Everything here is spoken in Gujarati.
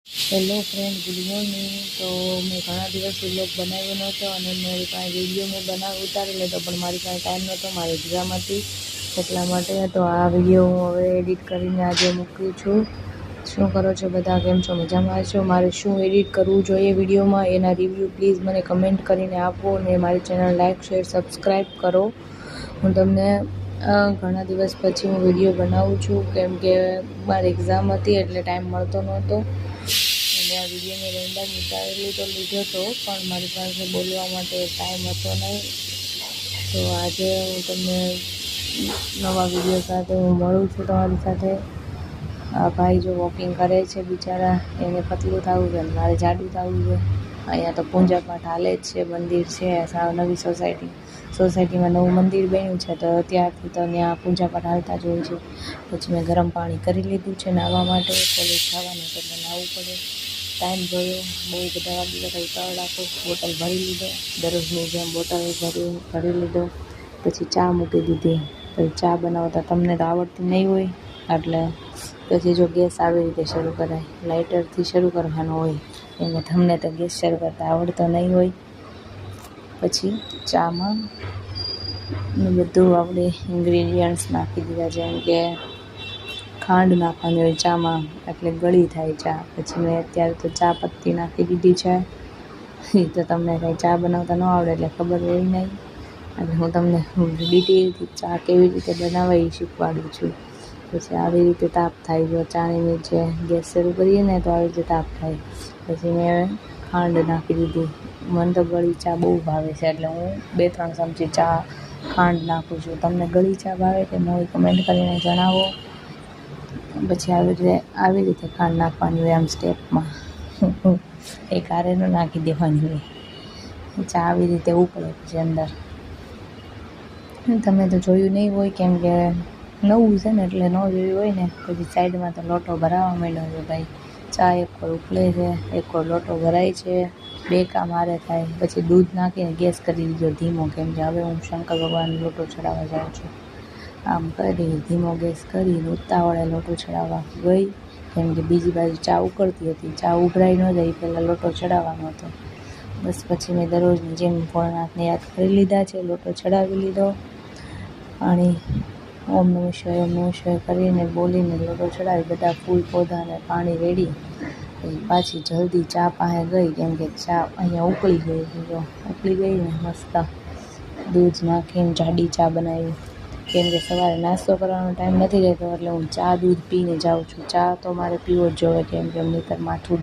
Hello friend, good morning. તો મેં ઘણા દિવસથી વ્લોગ બનાવ્યો નહોતો અને મારી પાસે વિડીયો મેં ઉતારી લીધો, પણ મારી પાસે ટાઈમ નહોતો, મારી એક્ઝામ હતી એટલા માટે. તો આ વિડીયો હું હવે એડિટ કરીને આજે મૂકું છું. શું કરો છો બધા? કેમ છો? મજામાં છો? મારે શું એડિટ કરવું જોઈએ વિડીયોમાં એના રિવ્યૂ પ્લીઝ મને કમેન્ટ કરીને આપો અને મારી ચેનલ લાઇક, શેર, સબસ્ક્રાઈબ કરો. હું તમને ઘણા દિવસ પછી હું વિડીયો બનાવું છું, કેમ કે મારી એક્ઝામ હતી એટલે ટાઈમ મળતો નહોતો અને આ વિડીયો મેં રેન્ડમ ઉતારેલી તો લીધો હતો, પણ મારી પાસે બોલવા માટે ટાઈમ હતો નહીં. તો આજે હું તમને નવા વિડીયો સાથે હું મળું છું તમારી સાથે. આ ભાઈ જો વોકિંગ કરે છે બિચારા, એને પતલું થવું છે અને મારે જાડું થવું છે. અહીંયા તો પૂજા પાઠ હાલે જ છે, મંદિર છે સાવ નવી સોસાયટીમાં નવું મંદિર બન્યું છે, તો ત્યારથી તો ત્યાં પૂજા પાઠ હાલતા જ હોય છે. પછી મેં ગરમ પાણી કરી લીધું છે નાહવા માટે, કોલેજ જવાનું છે એટલે નાહવું પડે. ટાઈમ જોયો, બહુ બધા વાગી ગયા, ઉતાવળ રાખો. બોટલ ભરી લીધો, દરરોજની જેમ બોટલ ભરી લીધો. પછી ચા મૂકી દીધી. પછી ચા બનાવતા તમને તો આવડતી નહીં હોય, એટલે પછી જો ગેસ આવી રીતે શરૂ કરાય, લાઇટરથી શરૂ કરવાનો હોય, કેમ કે તમને તો ગેસ શરૂ કરતા આવડતો નહીં હોય. પછી ચામાં બધું આપણે ઇન્ગ્રીડિયન્ટ્સ નાખી દીધા, જેમ કે ખાંડ નાખવાની હોય ચામાં એટલે ગળી થાય ચા. પછી મેં અત્યારે તો ચા પત્તી નાખી દીધી છે. એ તો તમને કંઈ ચા બનાવતા ન આવડે એટલે ખબર હોય નહીં, એટલે હું તમને ડિટેલથી ચા કેવી રીતે બનાવાય એ શીખવાડું છું. પછી આવી રીતે તાપ થાય, જો ચાની નીચે ગેસ શરૂ કરીએ ને તો આવી રીતે તાપ થાય. પછી મેં ખાંડ નાખી દીધી. મને તો ગળી ચા બહુ ભાવે છે એટલે હું 2-3 ચમચી ચા ખાંડ નાખું છું. તમને ગળી ચા ભાવે કે ન હોય કમેન્ટ કરીને જણાવો. પછી આવી રીતે ખાંડ નાખવાની હોય, આમ સ્ટેપમાં એક હારે ન નાખી દેવાની હોય. ચા આવી રીતે ઉકળે પછી અંદર. તમે તો જોયું નહીં હોય, કેમ કે નવું છે ને એટલે ન જોયું હોય ને. પછી સાઈડમાં તો લોટો ભરાવા માંડ્યો છે ભાઈ. ચા એક કોર ઉકળે છે, એક કોર લોટો ભરાય છે, 2 કામ હારે થાય. પછી દૂધ નાખીને ગેસ કરી દીધો ધીમો, કેમ કે હવે હું શંકર ભગવાનનો લોટો ચડાવવા જાઉં છું. આમ કરી ધીમો ગેસ કરીને ઉતાવળે લોટો ચડાવવા ગઈ, કેમ કે બીજી બાજુ ચા ઉકળતી હતી. ચા ઉભરાઈ ન જાય પહેલાં લોટો ચડાવવાનો હતો. બસ પછી મેં દરરોજની જેમ ભોળાનાથને યાદ કરી લીધા છે, લોટો ચડાવી લીધો. પાણી ઓમ નમઃ શિવાય કરીને બોલીને લોટો ચડાવી, બધા ફૂલ પૌધાને પાણી રેડી. પછી પાછી જલ્દી ચા પાસે ગઈ, કેમ કે ચા અહીંયા ઉકળી ગઈ હતી. જો ઉકળી ગઈ ને મસ્ત દૂધ નાખીને જાડી ચા બનાવી, કેમ કે સવારે નાસ્તો કરવાનો ટાઈમ નથી રહેતો એટલે હું ચા દૂધ પીને જાઉં છું. ચા તો મારે પીવો જ જોઈએ, કેમ કે નહીંતર માથું